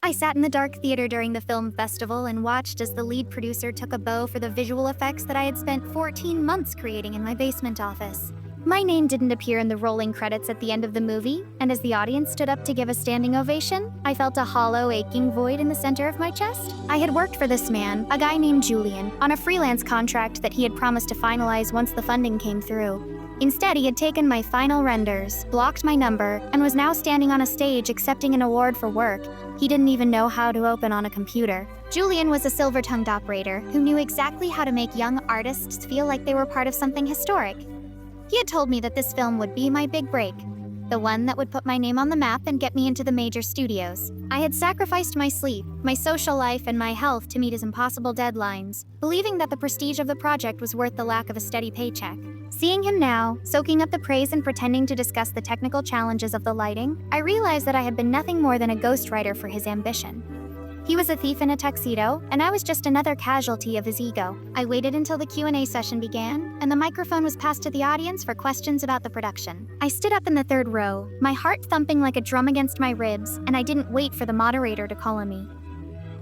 I sat in the dark theater during the film festival and watched as the lead producer took a bow for the visual effects that I had spent 14 months creating in my basement office. My name didn't appear in the rolling credits at the end of the movie, and as the audience stood up to give a standing ovation, I felt a hollow, aching void in the center of my chest. I had worked for this man, a guy named Julian, on a freelance contract that he had promised to finalize once the funding came through. Instead, he had taken my final renders, blocked my number, and was now standing on a stage accepting an award for work he didn't even know how to open on a computer. Julian was a silver-tongued operator who knew exactly how to make young artists feel like they were part of something historic. He had told me that this film would be my big break, the one that would put my name on the map and get me into the major studios. I had sacrificed my sleep, my social life, and my health to meet his impossible deadlines, believing that the prestige of the project was worth the lack of a steady paycheck. Seeing him now, soaking up the praise and pretending to discuss the technical challenges of the lighting, I realized that I had been nothing more than a ghostwriter for his ambition. He was a thief in a tuxedo, and I was just another casualty of his ego. I waited until the Q&A session began, and the microphone was passed to the audience for questions about the production. I stood up in the third row, my heart thumping like a drum against my ribs, and I didn't wait for the moderator to call on me.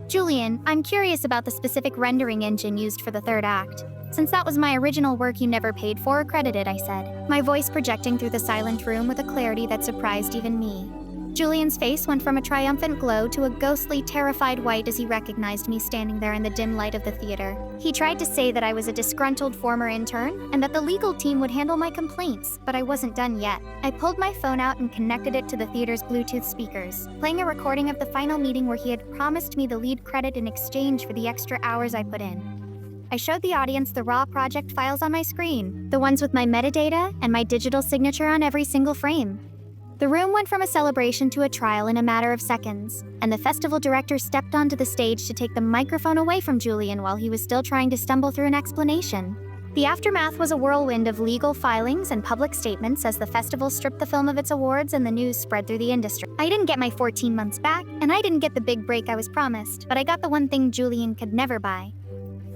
Julian, I'm curious about the specific rendering engine used for the third act. Since that was my original work you never paid for or credited, I said, my voice projecting through the silent room with a clarity that surprised even me. Julian's face went from a triumphant glow to a ghostly, terrified white as he recognized me standing there in the dim light of the theater. He tried to say that I was a disgruntled former intern and that the legal team would handle my complaints, but I wasn't done yet. I pulled my phone out and connected it to the theater's Bluetooth speakers, playing a recording of the final meeting where he had promised me the lead credit in exchange for the extra hours I put in. I showed the audience the raw project files on my screen, the ones with my metadata and my digital signature on every single frame. The room went from a celebration to a trial in a matter of seconds, and the festival director stepped onto the stage to take the microphone away from Julian while he was still trying to stumble through an explanation. The aftermath was a whirlwind of legal filings and public statements as the festival stripped the film of its awards and the news spread through the industry. I didn't get my 14 months back, and I didn't get the big break I was promised, but I got the one thing Julian could never buy.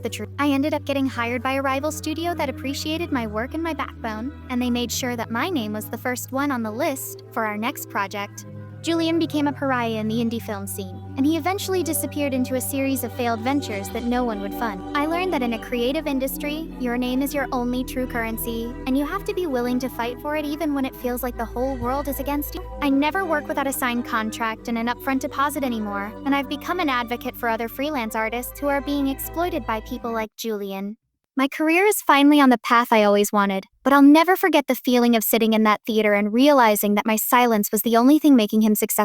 The truth. I ended up getting hired by a rival studio that appreciated my work and my backbone, and they made sure that my name was the first one on the list for our next project. Julian became a pariah in the indie film scene, and he eventually disappeared into a series of failed ventures that no one would fund. I learned that in a creative industry, your name is your only true currency, and you have to be willing to fight for it even when it feels like the whole world is against you. I never work without a signed contract and an upfront deposit anymore, and I've become an advocate for other freelance artists who are being exploited by people like Julian. My career is finally on the path I always wanted, but I'll never forget the feeling of sitting in that theater and realizing that my silence was the only thing making him successful.